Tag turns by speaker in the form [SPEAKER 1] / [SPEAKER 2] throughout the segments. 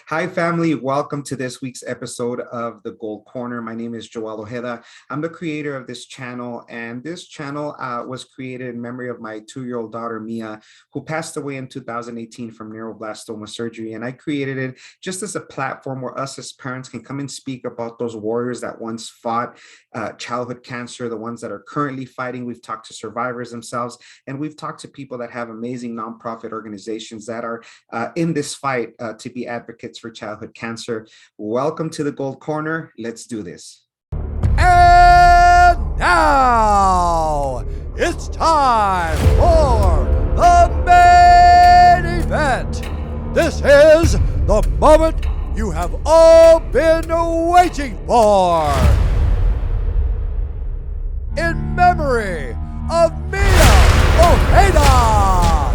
[SPEAKER 1] Hi, family. Welcome to this week's episode of The Gold Corner. My name is Joel Ojeda. I'm the creator of this channel, and this channel was created in memory of my 2-year-old daughter, Mia, who passed away in 2018 from neuroblastoma surgery. And I created it just as a platform where us as parents can come and speak about those warriors that once fought childhood cancer, the ones that are currently fighting. We've talked to survivors themselves, and we've talked to people that have amazing nonprofit organizations that are in this fight to be advocates for childhood cancer. Welcome to the Gold Corner. Let's do this.
[SPEAKER 2] And now it's time for the main event. This is the moment you have all been waiting for. In memory of Mia Ojeda.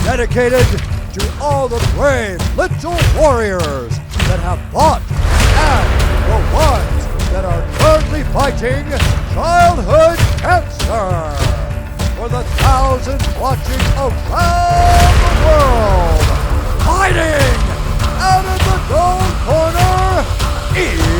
[SPEAKER 2] Dedicated to all the brave little warriors that have fought and the ones that are currently fighting childhood cancer. For the thousands watching around the world, fighting out of the Gold Corner, it's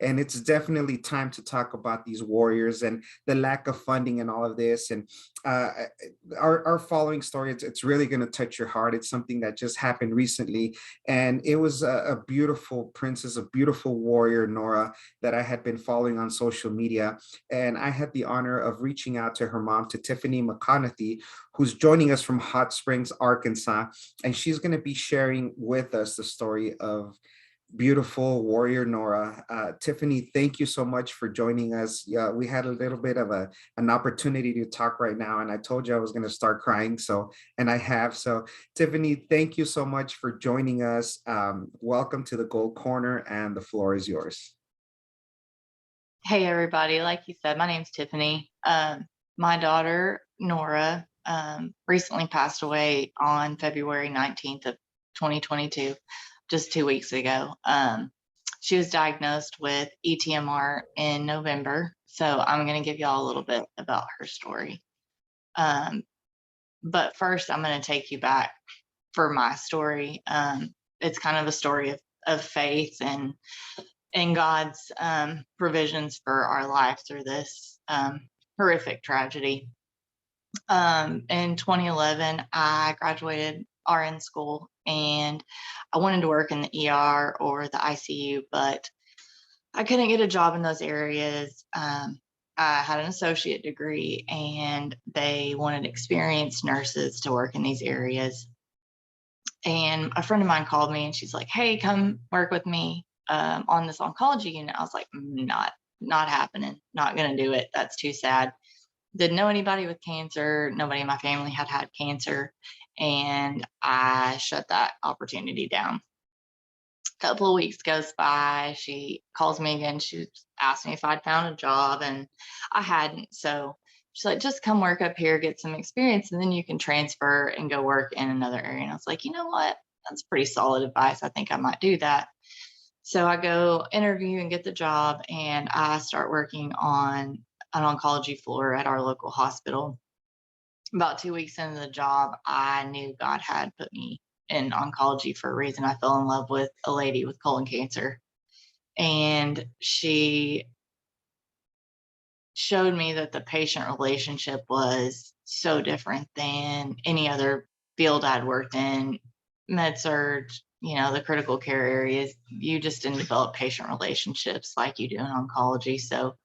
[SPEAKER 1] And it's definitely time to talk about these warriors and the lack of funding and all of this. And our following story, it's really going to touch your heart. It's something that just happened recently. And it was a beautiful princess, a beautiful warrior, Nora, that I had been following on social media. And I had the honor of reaching out to her mom, to Tiffany McConathy, who's joining us from Hot Springs, Arkansas. And she's going to be sharing with us the story of beautiful warrior Nora. Tiffany, thank you so much for joining us. Yeah, we had a little bit of an opportunity to talk right now, and I told you I was going to start crying, and I have. So Tiffany, thank you so much for joining us. Welcome to the Gold Corner, and the floor is yours.
[SPEAKER 3] Hey everybody, like you said, my name's Tiffany. My daughter Nora recently passed away on February 19th of 2022. Just 2 weeks ago. She was diagnosed with ETMR in November. So I'm going to give y'all a little bit about her story. But first, I'm going to take you back for my story. It's kind of a story of faith and God's provisions for our life through this horrific tragedy. In 2011, I graduated RN school, and I wanted to work in the ER or the ICU, but I couldn't get a job in those areas. I had an associate degree, and they wanted experienced nurses to work in these areas. And a friend of mine called me, and she's like, "Hey, come work with me on this oncology unit." I was like, not happening, not gonna do it. That's too sad. Didn't know anybody with cancer. Nobody in my family had cancer. And I shut that opportunity down. A couple of weeks goes by. She calls me again. She asked me if I'd found a job, and I hadn't. So she's like, "Just come work up here, get some experience, and then you can transfer and go work in another area." And I was like, "You know what? That's pretty solid advice. I think I might do that." So I go interview and get the job, and I start working on an oncology floor at our local hospital. About 2 weeks into the job, I knew God had put me in oncology for a reason. I fell in love with a lady with colon cancer, and she showed me that the patient relationship was so different than any other field I'd worked in. Med surg, the critical care areas, you just didn't develop patient relationships like you do in oncology. So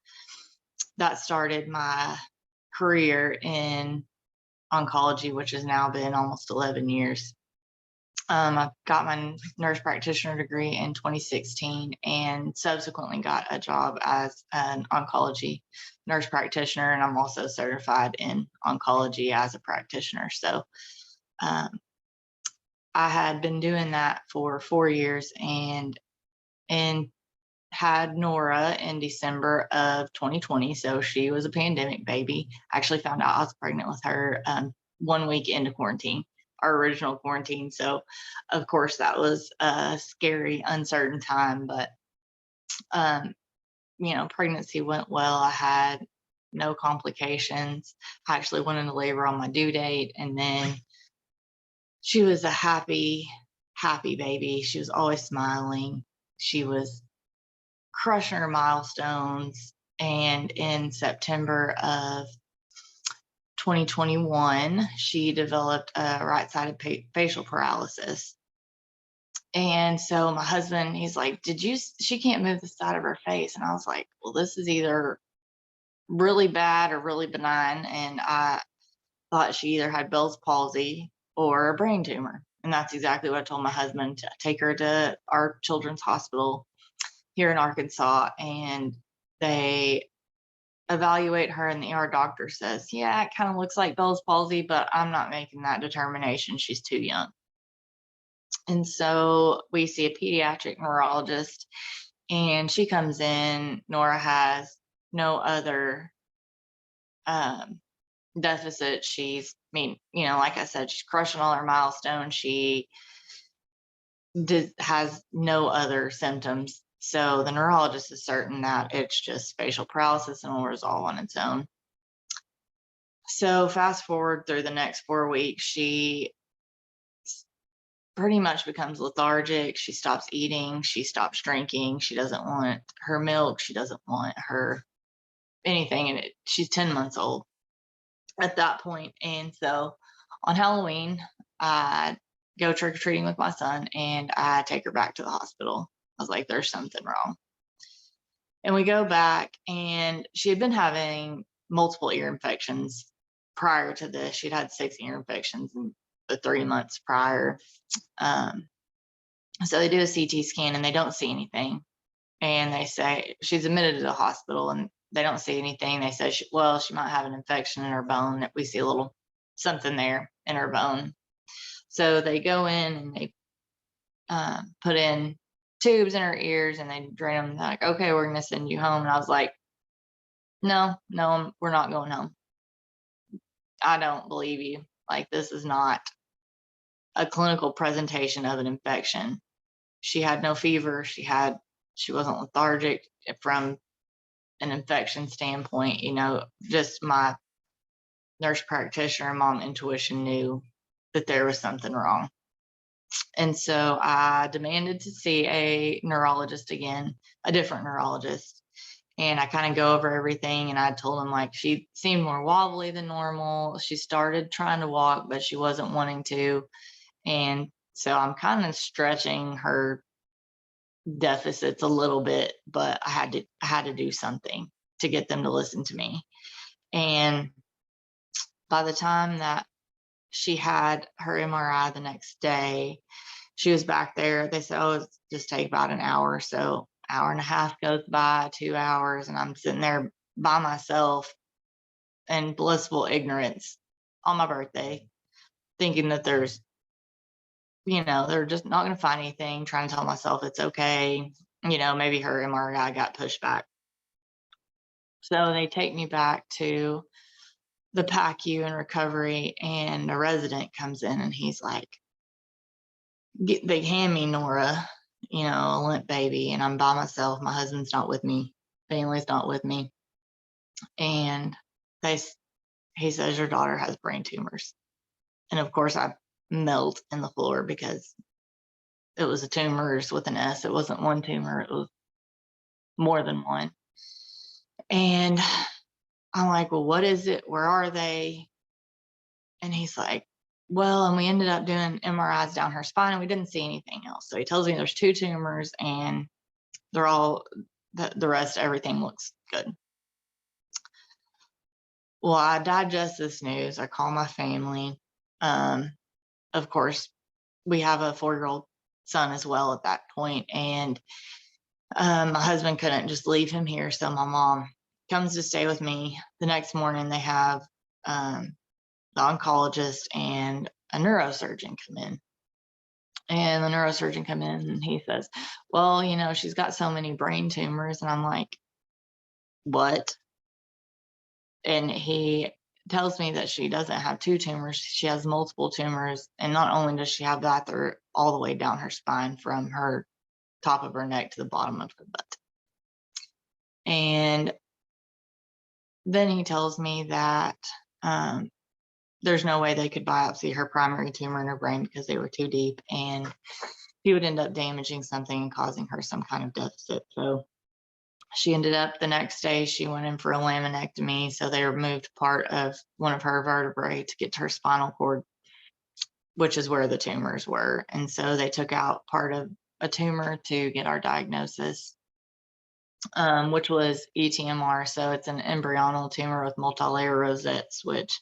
[SPEAKER 3] that started my career in oncology, which has now been almost 11 years. I got my nurse practitioner degree in 2016 and subsequently got a job as an oncology nurse practitioner. And I'm also certified in oncology as a practitioner. So I had been doing that for 4 years and had Nora in December of 2020. So she was a pandemic baby. I actually found out I was pregnant with her 1 week into quarantine, our original quarantine. So of course that was a scary, uncertain time, but pregnancy went well. I had no complications. I actually went into labor on my due date, and then she was a happy, happy baby. She was always smiling. She was crushing her milestones. And in September of 2021, she developed a right-sided facial paralysis. And so my husband, he's like, she can't move the side of her face. And I was like, well, this is either really bad or really benign. And I thought she either had Bell's palsy or a brain tumor. And that's exactly what I told my husband, to take her to our children's hospital here in Arkansas. And they evaluate her, and the ER doctor says, yeah, it kind of looks like Bell's palsy, but I'm not making that determination. She's too young. And so we see a pediatric neurologist, and she comes in. Nora has no other deficit. Like I said, she's crushing all her milestones. She has no other symptoms. So the neurologist is certain that it's just facial paralysis and will resolve on its own. So fast forward through the next 4 weeks, she pretty much becomes lethargic. She stops eating. She stops drinking. She doesn't want her milk. She doesn't want her anything. And she's 10 months old at that point. And so on Halloween, I go trick-or-treating with my son, and I take her back to the hospital. I was like, there's something wrong. And we go back, and she had been having multiple ear infections prior to this. She'd had 6 ear infections in the 3 months prior. So they do a CT scan, and they don't see anything. And they say she's admitted to the hospital, and they don't see anything. They say, she might have an infection in her bone. That we see a little something there in her bone. So they go in, and they put in tubes in her ears, and they drain them. They're like, okay, we're going to send you home. And I was like, no, we're not going home. I don't believe you. Like, this is not a clinical presentation of an infection. She had no fever. She wasn't lethargic from an infection standpoint. Just my nurse practitioner and mom intuition knew that there was something wrong. And so I demanded to see a neurologist again, a different neurologist. And I kind of go over everything, and I told him, like, she seemed more wobbly than normal. She started trying to walk, but she wasn't wanting to. And so I'm kind of stretching her deficits a little bit, but I had to do something to get them to listen to me. And by the time that she had her MRI the next day, she was back there. They said, it's just take about an hour. So hour and a half goes by, 2 hours, and I'm sitting there by myself in blissful ignorance on my birthday, thinking that they're just not going to find anything, trying to tell myself it's okay. Maybe her MRI got pushed back. So they take me back to the PACU in recovery, and a resident comes in, and he's like, they hand me Nora, a limp baby, and I'm by myself. My husband's not with me. Family's not with me. And he says, your daughter has brain tumors. And of course I melt in the floor, because it was a tumors with an S. It wasn't one tumor. It was more than one. And I'm like, well, what is it? Where are they? And he's like, well, and we ended up doing MRIs down her spine, and we didn't see anything else. So he tells me there's 2 tumors, and they're all, the rest, everything looks good. Well, I digest this news. I call my family. Of course, we have a 4-year-old son as well at that point. And my husband couldn't just leave him here. So my mom comes to stay with me. The next morning, they have the oncologist and a neurosurgeon come in. And the neurosurgeon come in, and he says, well, she's got so many brain tumors. And I'm like, what? And he tells me that she doesn't have 2 tumors. She has multiple tumors. And not only does she have that, they're all the way down her spine, from her top of her neck to the bottom of her butt. And then he tells me that there's no way they could biopsy her primary tumor in her brain because they were too deep, and he would end up damaging something and causing her some kind of deficit. So she ended up, the next day she went in for a laminectomy. So they removed part of one of her vertebrae to get to her spinal cord, which is where the tumors were. And so they took out part of a tumor to get our diagnosis, which was ETMR. So it's an embryonal tumor with multilayer rosettes, which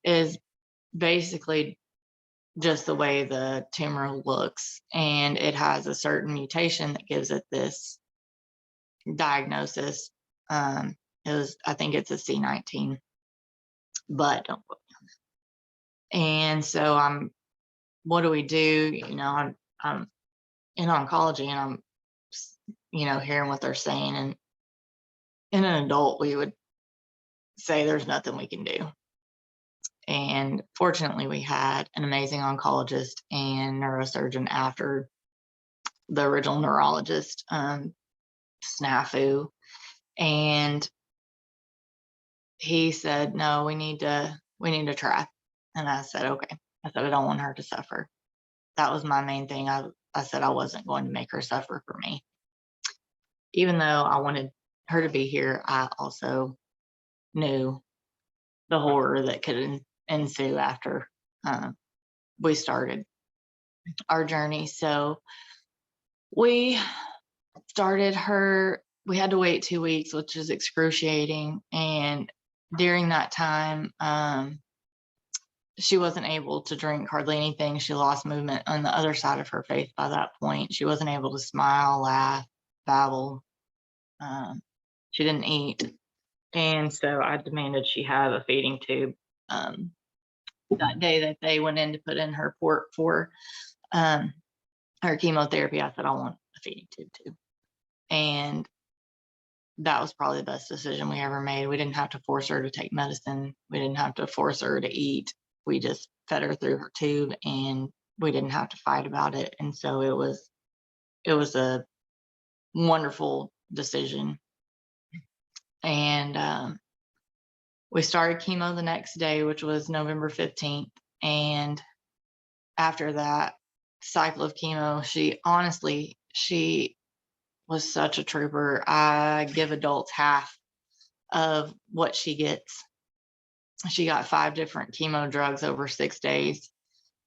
[SPEAKER 3] is basically just the way the tumor looks. And it has a certain mutation that gives it this diagnosis. I think it's a C19, but don't quote me on that. And so what do we do? I'm in oncology, and I'm hearing what they're saying, and in an adult we would say there's nothing we can do. And fortunately we had an amazing oncologist and neurosurgeon after the original neurologist snafu, and he said, no, we need to try. And I said, okay. I said, I don't want her to suffer. That was my main thing. I said I wasn't going to make her suffer for me. Even though I wanted her to be here, I also knew the horror that could ensue after we started our journey. So we started her, we had to wait 2 weeks, which is excruciating. And during that time, she wasn't able to drink hardly anything. She lost movement on the other side of her face by that point. She wasn't able to smile, laugh, babble. She didn't eat. And so I demanded she have a feeding tube. That day that they went in to put in her port for her chemotherapy, I said, I want a feeding tube too. And that was probably the best decision we ever made. We didn't have to force her to take medicine. We didn't have to force her to eat. We just fed her through her tube, and we didn't have to fight about it. And so it was a wonderful decision. And we started chemo the next day, which was November 15th. And after that cycle of chemo, she was such a trooper. I give adults half of what she gets. She got 5 different chemo drugs over 6 days,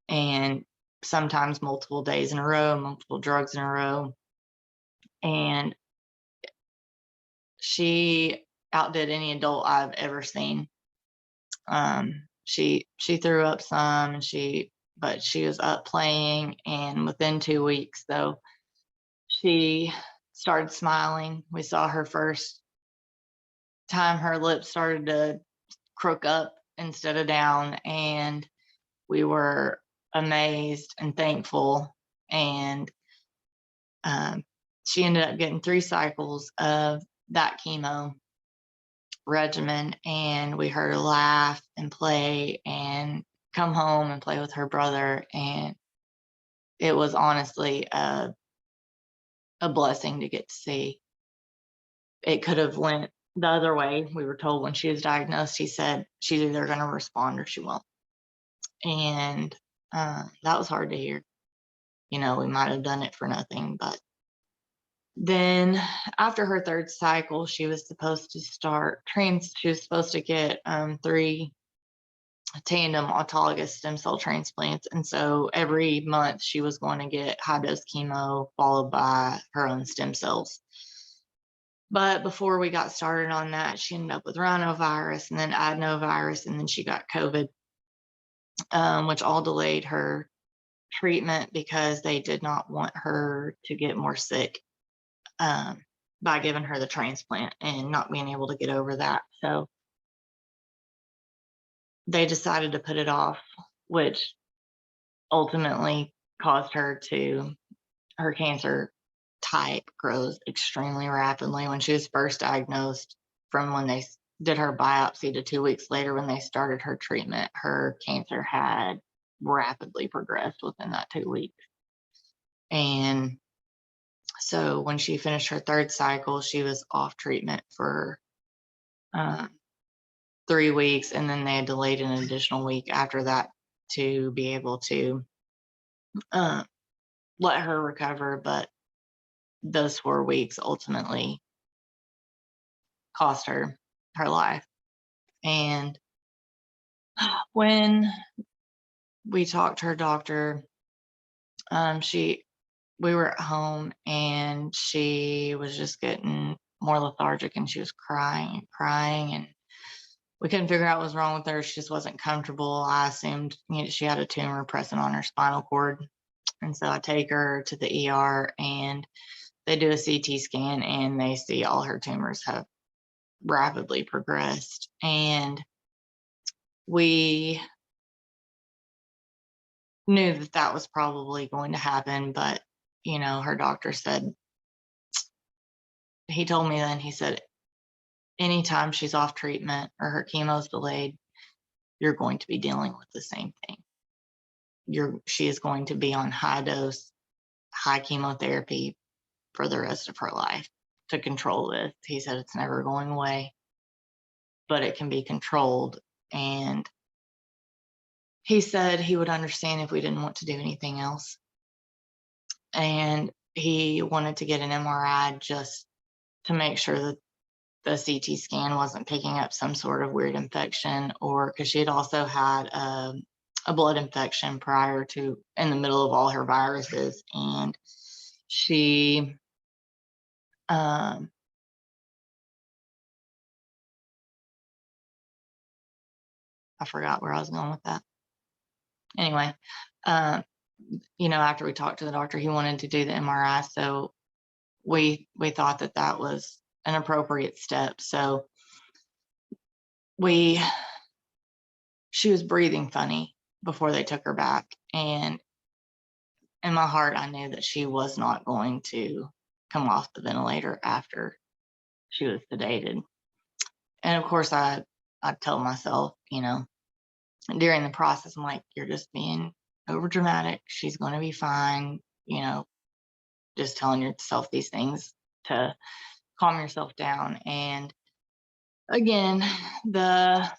[SPEAKER 3] and sometimes multiple days in a row, multiple drugs in a row. And she outdid any adult I've ever seen. She threw up some, but she was up playing, and within 2 weeks, though, she started smiling. We saw her first time her lips started to crook up instead of down, and we were amazed and thankful. And she ended up getting 3 cycles of that chemo regimen, and we heard her laugh and play and come home and play with her brother. And it was honestly a blessing to get to see. It could have went the other way. We were told when she was diagnosed, he said she's either going to respond or she won't. And that was hard to hear. We might have done it for nothing. But then after her 3rd cycle, she was supposed to get 3 tandem autologous stem cell transplants. And so every month she was going to get high dose chemo followed by her own stem cells. But before we got started on that, she ended up with rhinovirus and then adenovirus, and then she got COVID, which all delayed her treatment because they did not want her to get more sick by giving her the transplant and not being able to get over that. So they decided to put it off, which ultimately caused her cancer type grows extremely rapidly. When she was first diagnosed, from when they did her biopsy to 2 weeks later when they started her treatment, her cancer had rapidly progressed within that 2 weeks. And So when she finished her third cycle, she was off treatment for um, 3 weeks, and then they had delayed an additional week after that to be able to uh, let her recover. But those 4 weeks ultimately cost her her life. And when we talked to her doctor, she we were at home and she was just getting more lethargic, and she was crying and crying, and we couldn't figure out what was wrong with her. She just wasn't comfortable. I assumed, she had a tumor present on her spinal cord. And so I take her to the ER, and they do a CT scan, and they see all her tumors have rapidly progressed. And we knew that that was probably going to happen, but her doctor said, he told me then, he said, anytime she's off treatment or her chemo's delayed, you're going to be dealing with the same thing. She is going to be on high dose, high chemotherapy for the rest of her life to control this. He said it's never going away, but it can be controlled. And he said he would understand if we didn't want to do anything else. And he wanted to get an MRI just to make sure that the CT scan wasn't picking up some sort of weird infection, or because she had also had a blood infection prior to, in the middle of all her viruses. And she, I forgot where I was going with that. Anyway, after we talked to the doctor, he wanted to do the MRI. So we thought that that was an appropriate step. So she was breathing funny before they took her back. And in my heart, I knew that she was not going to come off the ventilator after she was sedated. And of course, I tell myself, during the process, I'm like, you're just being over dramatic. She's going to be fine. Just telling yourself these things to calm yourself down. And again, the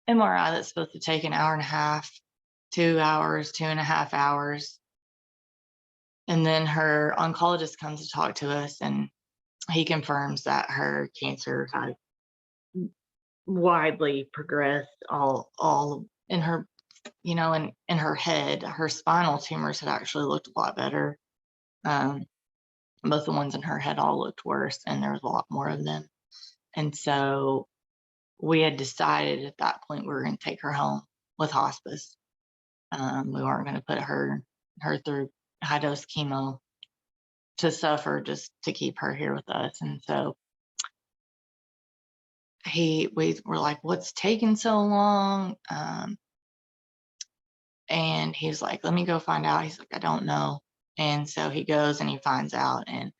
[SPEAKER 3] MRI that's supposed to take an hour and a half, 2 hours, 2.5 hours. And then her oncologist comes to talk to us, and he confirms that her cancer had widely progressed, all in her, in her head. Her spinal tumors had actually looked a lot better. Both the ones in her head all looked worse, and there was a lot more of them. And so we had decided at that point we were going to take her home with hospice. We weren't going to put her through high dose chemo to suffer, just to keep her here with us. And so we were like, what's taking so long? And he's like, let me go find out. He's like, I don't know. And so he goes and he finds out, and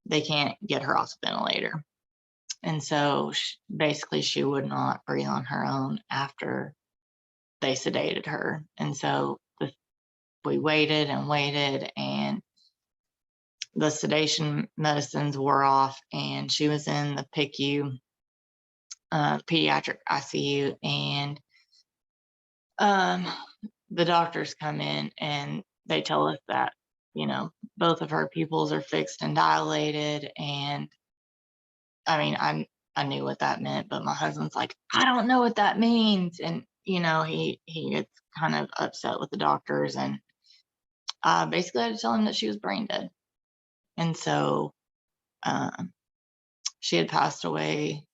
[SPEAKER 3] they can't get her off the ventilator. And so basically she would not breathe on her own after they sedated her. And so we waited and waited, and the sedation medicines wore off, and she was in the PICU, pediatric ICU. And the doctors come in and they tell us that, both of her pupils are fixed and dilated. And I mean, I knew what that meant, but my husband's like, I don't know what that means. And, he gets kind of upset with the doctors, and basically I had to tell him that she was brain dead. And so she had passed away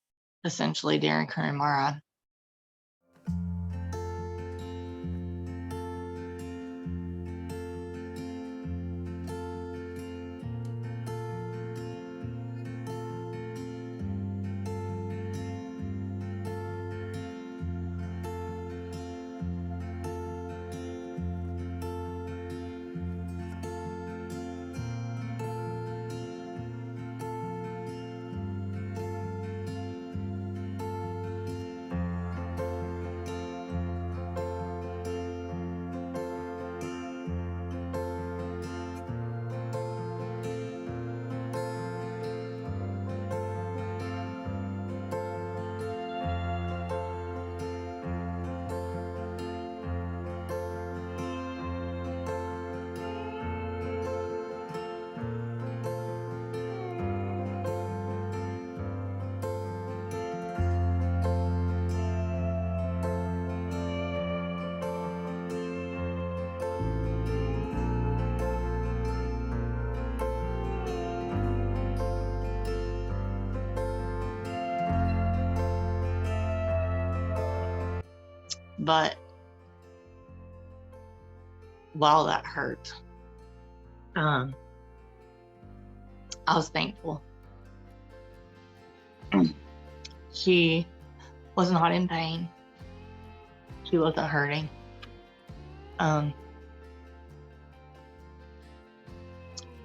[SPEAKER 3] essentially during her MRI. But while that hurt, I was thankful. She was not in pain. She wasn't hurting.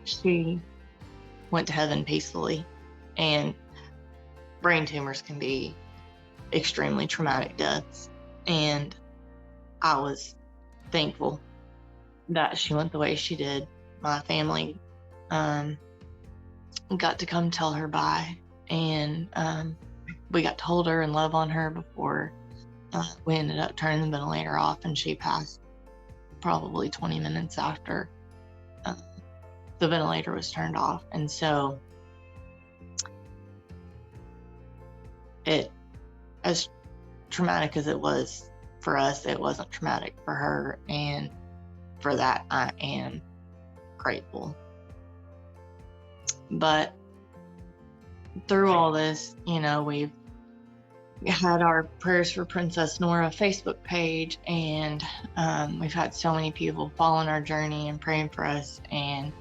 [SPEAKER 3] She went to heaven peacefully, and brain tumors can be extremely traumatic deaths. And I was thankful that she went the way she did. My family got to come tell her bye, and we got to hold her and love on her before we ended up turning the ventilator off, and she passed probably 20 minutes after the ventilator was turned off. And so it, as traumatic as it was for us, it wasn't traumatic for her, and for that I am grateful. But through all this, you know, we've had our Prayers for Princess Nora Facebook page, and we've had so many people following our journey and praying for us and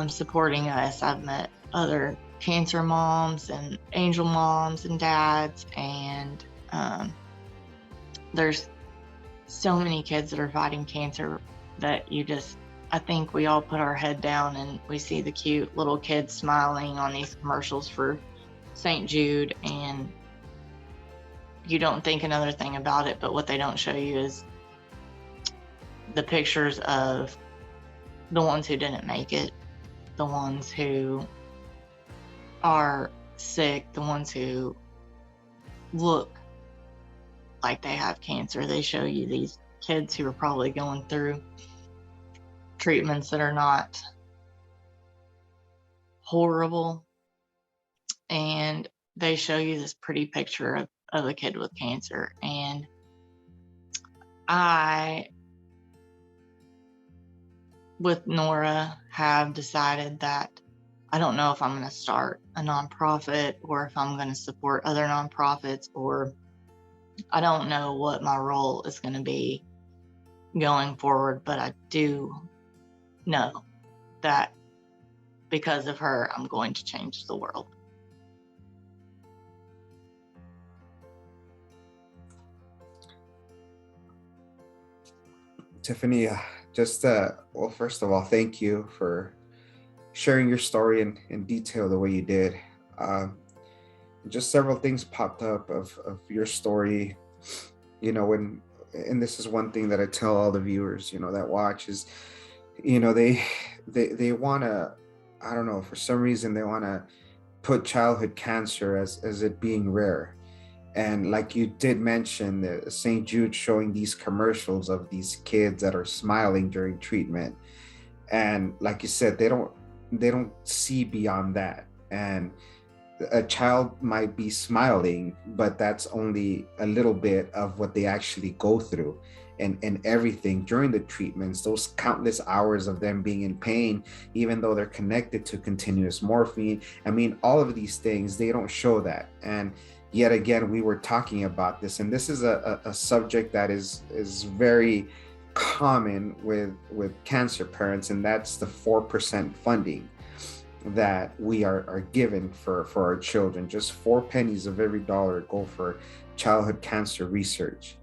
[SPEAKER 3] supporting us. I've met other cancer moms and angel moms and dads, and there's so many kids that are fighting cancer that I think we all put our head down and we see the cute little kids smiling on these commercials for St. Jude, and you don't think another thing about it, but what they don't show you is the pictures of the ones who didn't make it, the ones who are sick, the ones who look like they have cancer. They show you these kids who are probably going through treatments that are not horrible, and they show you this pretty picture of a kid with cancer. And I, with Nora, have decided that I don't know if I'm going to start a nonprofit or if I'm going to support other nonprofits, or I don't know what my role is going to be going forward, but I do know that because of her, I'm going to change the world.
[SPEAKER 1] Tiffany, well, first of all, thank you for sharing your story in detail the way you did. Just several things popped up of your story, you know, and this is one thing that I tell all the viewers, you know, that watch is, you know, they want to, I don't know, for some reason they want to put childhood cancer as it being rare. And like you did mention, the St. Jude showing these commercials of these kids that are smiling during treatment, and like you said, they don't see beyond that. And a child might be smiling, but that's only a little bit of what they actually go through, and everything during the treatments, those countless hours of them being in pain, even though they're connected to continuous morphine. I mean, all of these things, they don't show that. And yet again, we were talking about this, and this is a subject that is very common with cancer parents, and that's the 4% funding that we are given for our children. Just 4 pennies of every dollar go for childhood cancer research.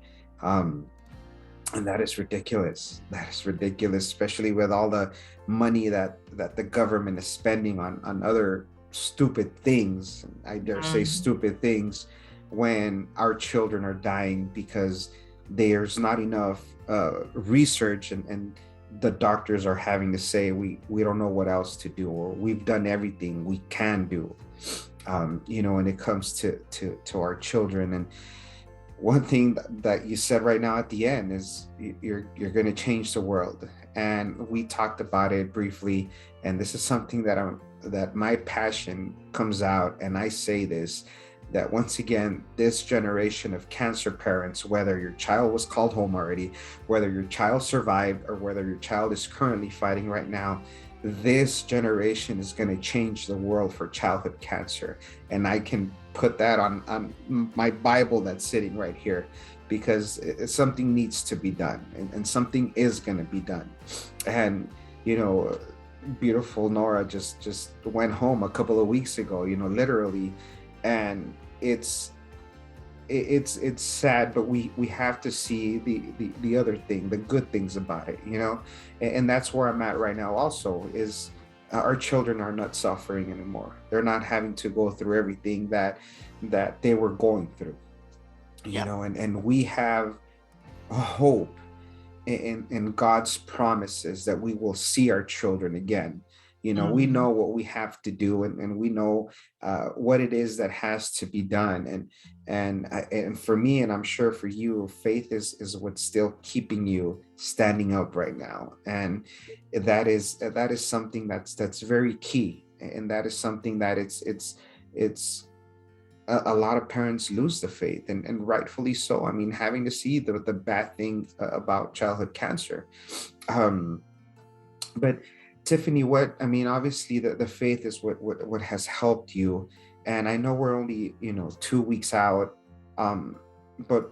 [SPEAKER 1] And that is ridiculous. That is ridiculous, especially with all the money that the government is spending on other stupid things. I dare say stupid things, when our children are dying because there's not enough research, and the doctors are having to say we don't know what else to do, or we've done everything we can do, you know, when it comes to our children. And one thing that you said right now at the end is you're going to change the world, and we talked about it briefly. And this is something that my passion comes out, and I say this, that once again, this generation of cancer parents, whether your child was called home already, whether your child survived, or whether your child is currently fighting right now, this generation is going to change the world for childhood cancer. And I can put that on my Bible that's sitting right here, because something needs to be done, and something is going to be done. And you know, beautiful Nora just went home a couple of weeks ago, literally. And it's sad, but we have to see the other thing, the good things about it, and that's where I'm at right now also, is our children are not suffering anymore. They're not having to go through everything that they were going through,
[SPEAKER 3] Yep.
[SPEAKER 1] and we have a hope in God's promises that we will see our children again. We
[SPEAKER 3] Mhm.
[SPEAKER 1] know what we have to do, and we know what it is that has to be done. And for me, and I'm sure for you, faith is what's still keeping you standing up right now. And that is something that's very key. And that is something that it's a lot of parents lose the faith, and rightfully so. I mean, having to see the bad thing about childhood cancer. Um, but Tiffany, what I mean, obviously the faith is what has helped you. And I know we're only, 2 weeks out. Um, but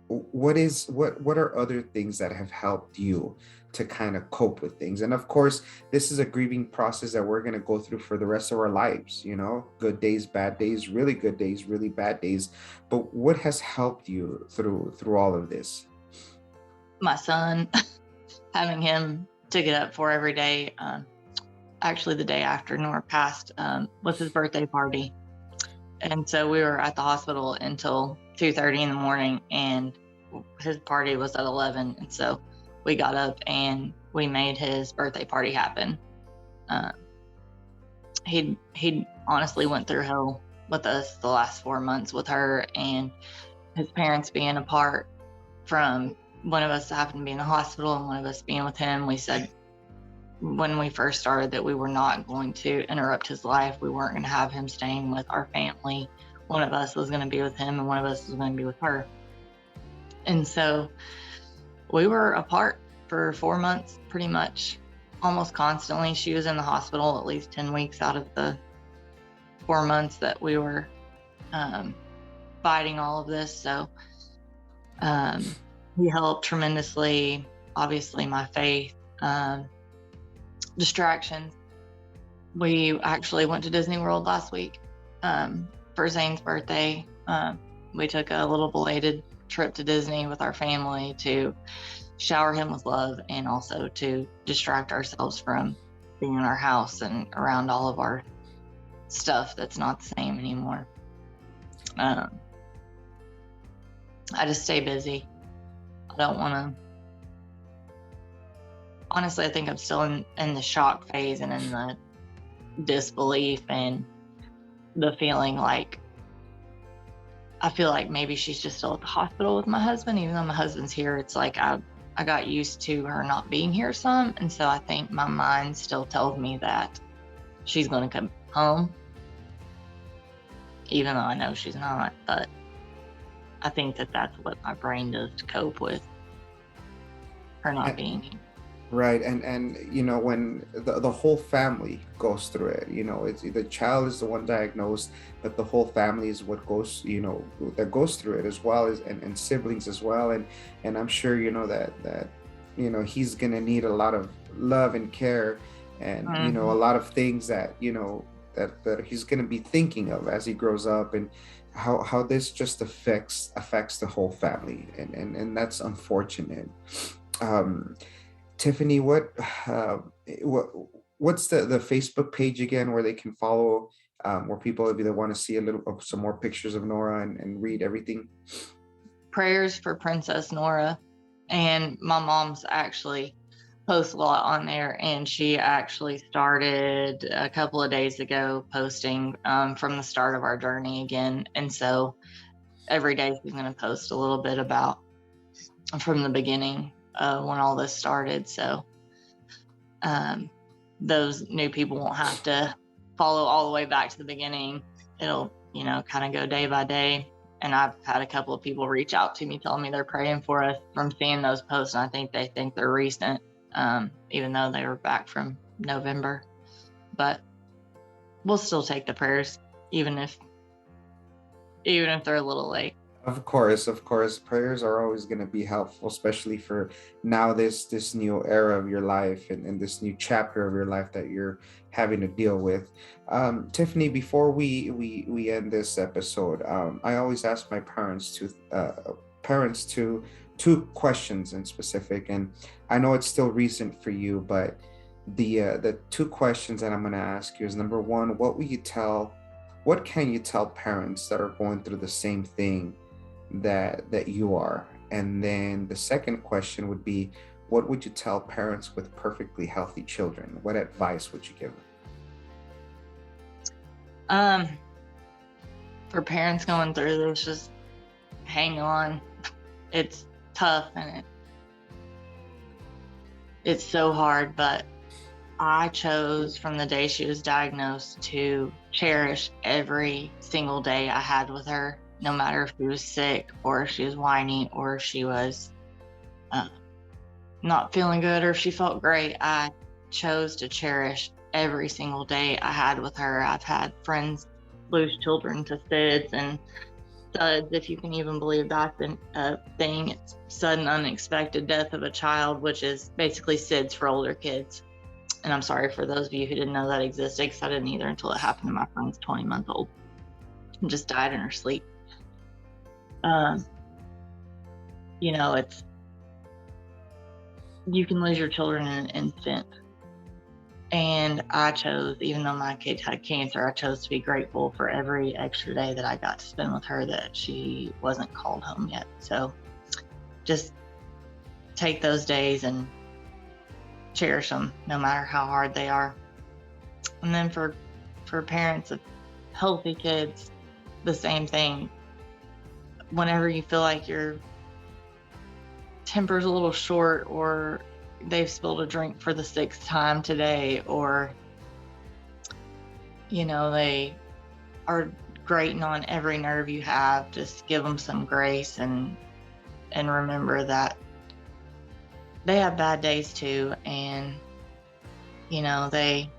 [SPEAKER 1] what are other things that have helped you to kind of cope with things? And of course, this is a grieving process that we're going to go through for the rest of our lives, good days, bad days, really good days, really bad days. But what has helped you through all of this?
[SPEAKER 3] My son, having him to get up for every day. Actually, the day after Nora passed was his birthday party. And so we were at the hospital until 2:30 in the morning, and his party was at 11. And so we got up and we made his birthday party happen. Uh, he honestly went through hell with us the last 4 months with her, and his parents being apart, from one of us happened to be in the hospital and one of us being with him. We said when we first started that we were not going to interrupt his life. We weren't going to have him staying with our family. One of us was going to be with him and one of us was going to be with her. And so we were apart for 4 months, pretty much almost constantly. She was in the hospital at least 10 weeks out of the 4 months that we were fighting all of this. So he helped tremendously. Obviously, my faith, distractions. We actually went to Disney World last week for Zane's birthday. We took a little belated trip to Disney with our family to shower him with love, and also to distract ourselves from being in our house and around all of our stuff that's not the same anymore. I just stay busy. I don't want to. Honestly, I think I'm still in the shock phase and in the disbelief and the feeling like I feel like maybe she's just still at the hospital with my husband, even though my husband's here. It's like I got used to her not being here some, and so I think my mind still tells me that she's going to come home, even though I know she's not. But I think that that's what my brain does to cope with her not being here.
[SPEAKER 1] Right. And when the whole family goes through it, it's the child is the one diagnosed, but the whole family is what goes, that goes through it, as well as and siblings as well. And I'm sure that he's gonna need a lot of love and care, and a lot of things that that he's gonna be thinking of as he grows up, and how this just affects the whole family, and that's unfortunate. Tiffany, what's the Facebook page again, where they can follow, where people either want to see a little of some more pictures of Nora and read everything?
[SPEAKER 3] Prayers for Princess Nora. And my mom's actually posts a lot on there, and she actually started a couple of days ago posting from the start of our journey again. And so every day she's going to post a little bit about from the beginning when all this started. So those new people won't have to follow all the way back to the beginning. It'll, kind of go day by day. And I've had a couple of people reach out to me telling me they're praying for us from seeing those posts. And I think they think they're recent, even though they were back from November. But we'll still take the prayers, even if even if they're a little late.
[SPEAKER 1] Of course, prayers are always going to be helpful, especially for now this new era of your life and this new chapter of your life that you're having to deal with. Tiffany, before we end this episode, I always ask my parents to two questions in specific, and I know it's still recent for you, but the two questions that I'm going to ask you is, number one, what can you tell parents that are going through the same thing that you are? And then the second question would be, what would you tell parents with perfectly healthy children? What advice would you give them?
[SPEAKER 3] For parents going through this, just hang on. It's tough and it's so hard, but I chose from the day she was diagnosed to cherish every single day I had with her, no matter if she was sick or if she was whiny or if she was not feeling good or if she felt great. I chose to cherish every single day I had with her. I've had friends lose children to SIDS and SUDS, if you can even believe that's a thing. It's sudden unexpected death of a child, which is basically SIDS for older kids. And I'm sorry for those of you who didn't know that existed, because I didn't either until it happened to my friend's 20-month-old and just died in her sleep. You can lose your children in an instant. And I chose, even though my kid had cancer, I chose to be grateful for every extra day that I got to spend with her that she wasn't called home yet. So just take those days and cherish them, no matter how hard they are. And then for parents of healthy kids, the same thing. Whenever you feel like your temper's a little short, or they've spilled a drink for the 6th time today, or they are grating on every nerve you have, just give them some grace and remember that they have bad days too, and they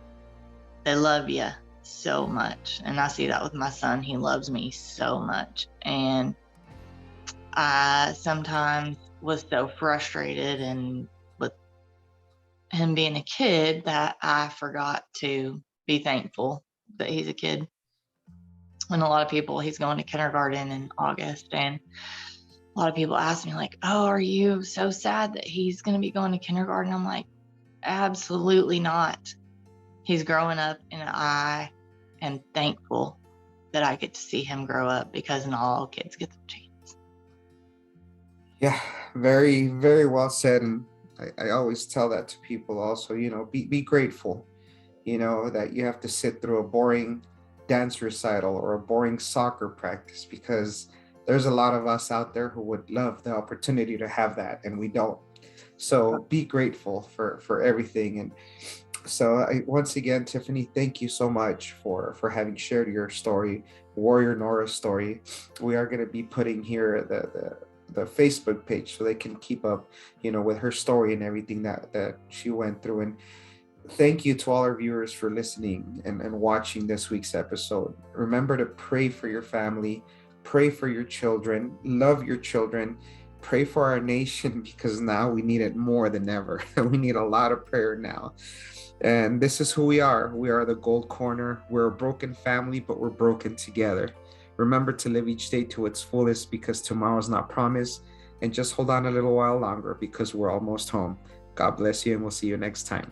[SPEAKER 3] love you so much. And I see that with my son. He loves me so much, and I sometimes was so frustrated and with him being a kid that I forgot to be thankful that he's a kid. And a lot of people, he's going to kindergarten in August, and a lot of people ask me like, oh, are you so sad that he's going to be going to kindergarten? I'm like, absolutely not. He's growing up, and I am thankful that I get to see him grow up, because not all kids get the chance.
[SPEAKER 1] Yeah, very, very well said. And I always tell that to people also, be grateful, that you have to sit through a boring dance recital or a boring soccer practice, because there's a lot of us out there who would love the opportunity to have that, and we don't. So be grateful for everything. And so once again, Tiffany, thank you so much for having shared your story, Warrior Nora's story. We are going to be putting here the Facebook page so they can keep up, with her story and everything that she went through. And thank you to all our viewers for listening and watching this week's episode. Remember to pray for your family, pray for your children, love your children, pray for our nation, because now we need it more than ever. We need a lot of prayer now. And this is who we are. We are the Gold Corner. We're a broken family, but we're broken together. Remember to live each day to its fullest, because tomorrow's not promised. And just hold on a little while longer, because we're almost home. God bless you, and we'll see you next time.